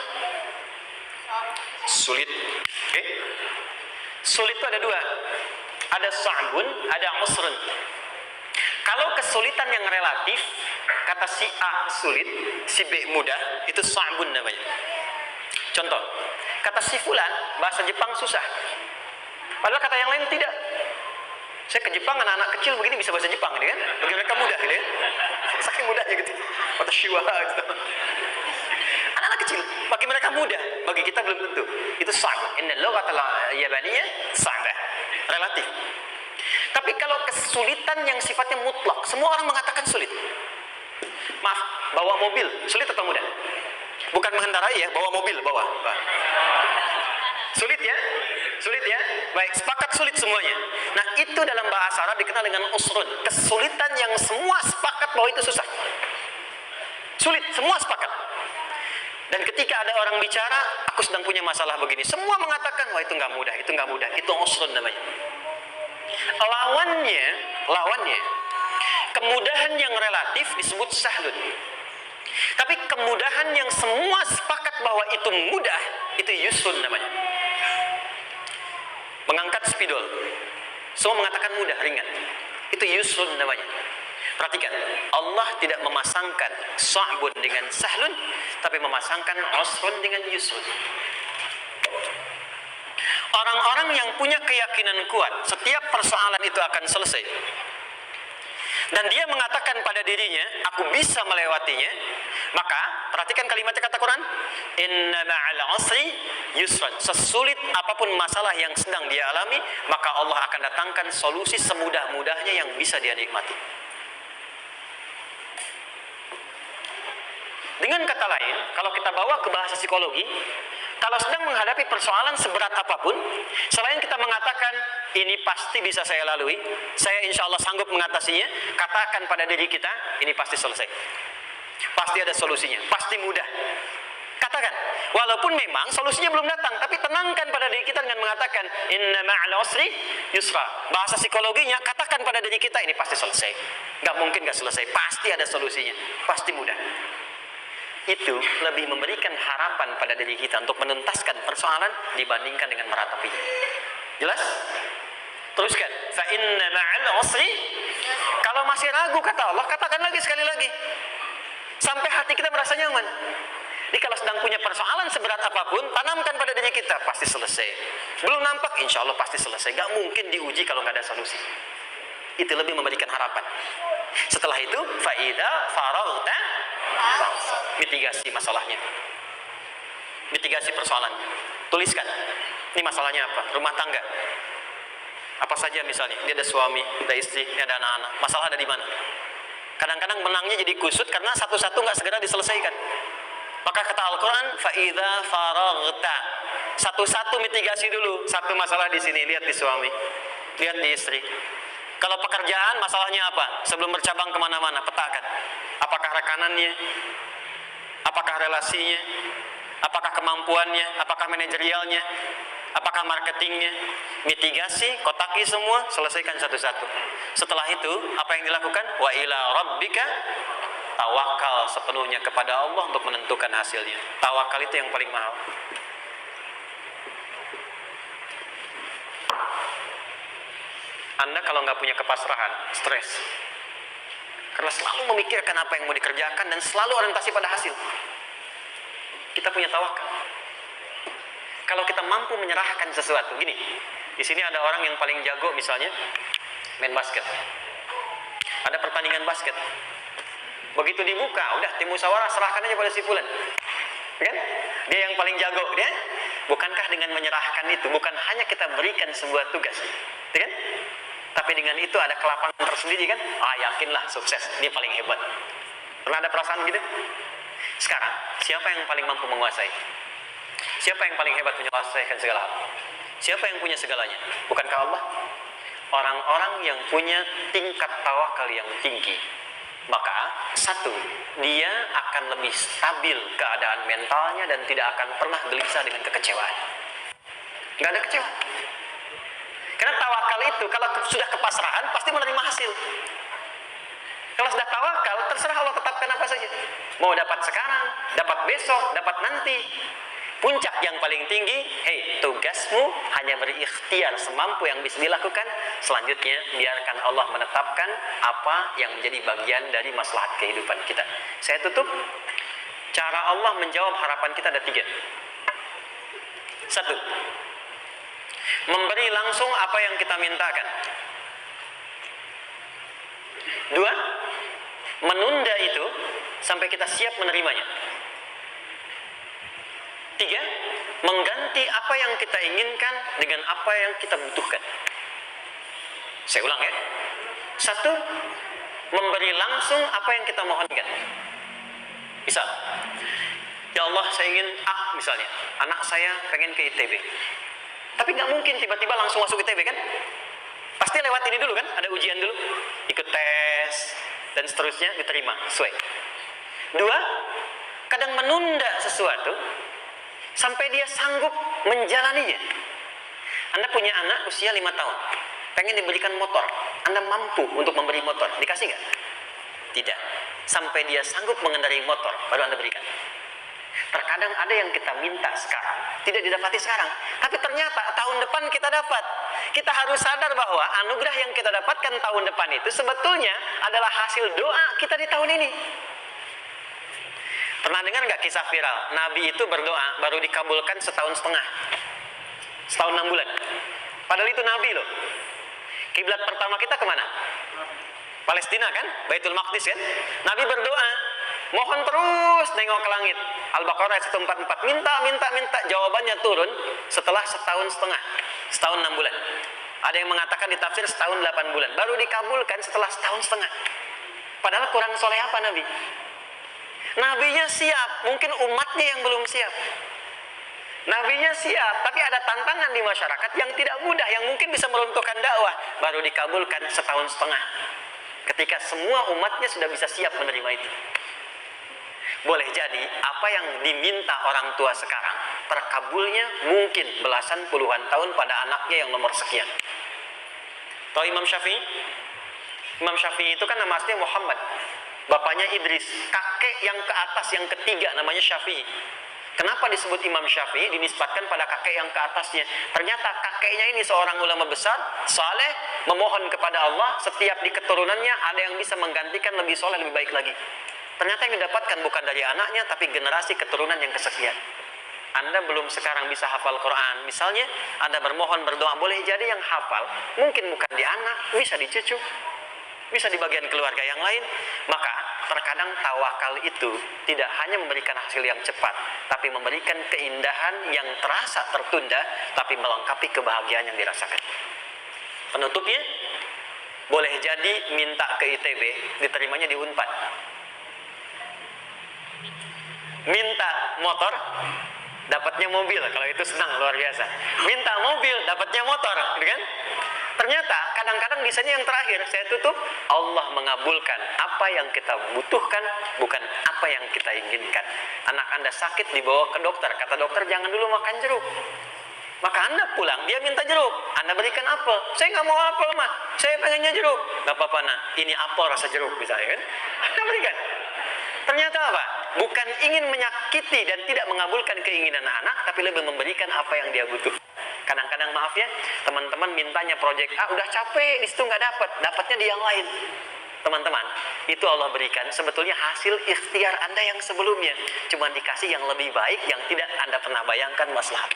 Sulit. Oke. Sulit itu ada dua. Ada sa'bun, ada usrun. Kalau kesulitan yang relatif, kata si A sulit, si B mudah, itu sa'bun namanya. Contoh, kata si fulan, bahasa Jepang susah. Padahal kata yang lain tidak. Saya ke Jepang, anak-anak kecil begini bisa bahasa Jepang gitu kan. Bagi mereka mudah gitu ya. Saking mudahnya gitu. Kata shiwa gitu. Anak-anak kecil, bagi mereka mudah, bagi kita belum tentu. Itu sa'bun. Inna lughatal yabaniyah sa'bah. Relatif. Tapi kalau kesulitan yang sifatnya mutlak, semua orang mengatakan sulit. Maaf, bawa mobil, sulit atau mudah? Bukan mengendarai ya, bawa mobil, bawa. Sulit ya? Sulit ya? Baik, sepakat sulit semuanya. Nah, itu dalam bahasa Arab dikenal dengan usrun. Kesulitan yang semua sepakat bahwa itu susah. Sulit, semua sepakat. Dan ketika ada orang bicara, aku sedang punya masalah begini. Semua mengatakan, wah itu nggak mudah, itu nggak mudah. Itu usrun namanya. Lawannya, kemudahan yang relatif disebut sahlun. Tapi kemudahan yang semua sepakat bahwa itu mudah, itu yusrun namanya. Mengangkat spidol, semua mengatakan mudah, ringan. Itu yusrun namanya. Perhatikan, Allah tidak memasangkan sa'bun dengan sahlun, tapi memasangkan usrun dengan yusrun. Orang-orang yang punya keyakinan kuat, setiap persoalan itu akan selesai. Dan dia mengatakan pada dirinya, aku bisa melewatinya. Maka, perhatikan kalimat kata Quran. Inna ma'al usri yusran. Sesulit apapun masalah yang sedang dia alami, maka Allah akan datangkan solusi semudah-mudahnya yang bisa dia nikmati. Dengan kata lain, kalau kita bawa ke bahasa psikologi, Kalau sedang menghadapi persoalan seberat apapun, selain kita mengatakan ini pasti bisa saya lalui, saya insya Allah sanggup mengatasinya, katakan pada diri kita ini pasti selesai, pasti ada solusinya, pasti mudah. Katakan, walaupun memang solusinya belum datang, tapi tenangkan pada diri kita dengan mengatakan inna ma'al usri yusra. Bahasa psikologinya, katakan pada diri kita ini pasti selesai. Gak mungkin gak selesai, pasti ada solusinya, pasti mudah. Itu lebih memberikan harapan pada diri kita untuk menuntaskan persoalan dibandingkan dengan meratapinya. Jelas? Teruskan. Fa inna ma'al usri. Kalau masih ragu kata Allah, katakan lagi sekali lagi. Sampai hati kita merasa nyaman. Jadi kalau sedang punya persoalan seberat apapun, tanamkan pada diri kita, pasti selesai. Belum nampak, insya Allah pasti selesai. Gak mungkin diuji kalau gak ada solusi. Itu lebih memberikan harapan. Setelah itu, fa'idha faraghta, mitigasi masalahnya. Mitigasi persoalannya. Tuliskan. Ini masalahnya apa? Rumah tangga. Apa saja misalnya, dia ada suami, ada istri, dia ada anak-anak. Masalah ada di mana? Kadang-kadang menangnya jadi kusut karena satu-satu nggak segera diselesaikan. Maka kata Al-Quran, fa'idha faraghta. Satu-satu mitigasi dulu. Satu masalah di sini, lihat di suami, lihat di istri. Kalau pekerjaan, masalahnya apa? Sebelum bercabang kemana-mana, petakan. Apakah rekanannya? Apakah relasinya? Apakah kemampuannya? Apakah manajerialnya? Apakah marketingnya? Mitigasi, kotaki semua, selesaikan satu-satu. Setelah itu, apa yang dilakukan? Wa ila rabbika, tawakal sepenuhnya kepada Allah untuk menentukan hasilnya. Tawakal itu yang paling mahal. Anda kalau nggak punya kepasrahan, stres. Karena selalu memikirkan apa yang mau dikerjakan dan selalu orientasi pada hasil. Kita punya tawakal. Kalau kita mampu menyerahkan sesuatu, gini. Di sini ada orang yang paling jago misalnya main basket. Ada pertandingan basket. Begitu dibuka, udah tim musyawarah serahkan aja pada si fulan. Kan? Dia yang paling jago, dia. Bukankah dengan menyerahkan itu bukan hanya kita berikan sebuah tugas, kan? Tapi dengan itu ada kelapangan tersendiri kan? Yakinlah sukses, dia paling hebat. Pernah ada perasaan gitu? Sekarang, siapa yang paling mampu menguasai? Siapa yang paling hebat menyelesaikan segala hal? Siapa yang punya segalanya? Bukankah Allah? Orang-orang yang punya tingkat tawakal yang tinggi. Maka, satu, dia akan lebih stabil keadaan mentalnya dan tidak akan pernah gelisah dengan kekecewaan. Gak ada kecewa. Karena tawakal itu, kalau sudah kepasrahan, pasti menerima hasil. Kalau sudah tawakal, terserah Allah tetapkan apa saja. Mau dapat sekarang, dapat besok, dapat nanti. Puncak yang paling tinggi, tugasmu hanya berikhtiar semampu yang bisa dilakukan. Selanjutnya, biarkan Allah menetapkan apa yang menjadi bagian dari maslahat kehidupan kita. Saya tutup. Cara Allah menjawab harapan kita ada 3. 1. Memberi langsung apa yang kita mintakan. 2. Menunda itu sampai kita siap menerimanya. 3. Mengganti apa yang kita inginkan dengan apa yang kita butuhkan. Saya ulang ya. 1. Memberi langsung apa yang kita mohonkan. Misal, ya Allah saya ingin misalnya, anak saya pengen ke ITB. Tapi nggak mungkin tiba-tiba langsung masuk ITB kan? Pasti lewat ini dulu kan? Ada ujian dulu, ikut tes, dan seterusnya diterima, sesuai. 2. Kadang menunda sesuatu sampai dia sanggup menjalaninya. Anda punya anak usia 5 tahun, pengen diberikan motor. Anda mampu untuk memberi motor, dikasih nggak? Tidak. Sampai dia sanggup mengendarai motor, baru Anda berikan. Terkadang ada yang kita minta sekarang, tidak didapati sekarang. Tapi ternyata tahun depan kita dapat. Kita harus sadar bahwa anugerah yang kita dapatkan tahun depan itu sebetulnya adalah hasil doa kita di tahun ini. Pernah dengar nggak kisah viral? Nabi itu berdoa baru dikabulkan setahun setengah. Setahun 6 bulan. Padahal itu Nabi loh. Kiblat pertama kita kemana? Palestina kan? Baitul Maqdis kan? Nabi berdoa. Mohon terus nengok ke langit. Al-Baqarah 144. Minta. Jawabannya turun setelah setahun setengah. Setahun 6 bulan. Ada yang mengatakan di tafsir setahun 8 bulan. Baru dikabulkan setelah setahun setengah. Padahal kurang soleh apa Nabi? Nabinya siap, mungkin umatnya yang belum siap. Nabinya siap, tapi ada tantangan di masyarakat yang tidak mudah, yang mungkin bisa meruntuhkan dakwah. Baru dikabulkan setahun setengah. Ketika semua umatnya sudah bisa siap menerima itu. Boleh jadi apa yang diminta orang tua sekarang, terkabulnya mungkin belasan puluhan tahun pada anaknya yang nomor sekian. Tahu Imam Syafi'i? Imam Syafi'i itu kan nama aslinya Muhammad. Bapaknya Idris, kakek yang ke atas yang ketiga namanya Syafi'i. Kenapa disebut Imam Syafi'i? Dinisbatkan pada kakek yang ke atasnya. Ternyata kakeknya ini seorang ulama besar, saleh, memohon kepada Allah. Setiap di keturunannya ada yang bisa menggantikan lebih soleh, lebih baik lagi. Ternyata yang didapatkan bukan dari anaknya, tapi generasi keturunan yang kesekian. Anda belum sekarang bisa hafal Quran. Misalnya, Anda bermohon, berdoa, boleh jadi yang hafal mungkin bukan di anak, bisa di cucu, bisa di bagian keluarga yang lain. Maka terkadang tawakal itu tidak hanya memberikan hasil yang cepat, tapi memberikan keindahan yang terasa tertunda, tapi melengkapi kebahagiaan yang dirasakan. Penutupnya, boleh jadi minta ke ITB, diterimanya di Unpad. Minta motor, dapatnya mobil. Kalau itu senang, luar biasa. Minta mobil, dapatnya motor, gitu kan? Ternyata kadang-kadang desainnya yang terakhir, saya tutup, Allah mengabulkan apa yang kita butuhkan, bukan apa yang kita inginkan. Anak Anda sakit, dibawa ke dokter, kata dokter jangan dulu makan jeruk. Maka Anda pulang, dia minta jeruk, Anda berikan apel. Saya nggak mau apel mah, saya pengennya jeruk. Nggak apa-apa nak, ini apel rasa jeruk misalnya kan? Anda berikan. Ternyata apa? Bukan ingin menyakiti dan tidak mengabulkan keinginan anak, tapi lebih memberikan apa yang dia butuh. Kadang-kadang maaf ya, teman-teman mintanya proyek A, udah capek, di situ nggak dapatnya di yang lain. Teman-teman, itu Allah berikan sebetulnya hasil ikhtiar Anda yang sebelumnya. Cuma dikasih yang lebih baik, yang tidak Anda pernah bayangkan maslahat.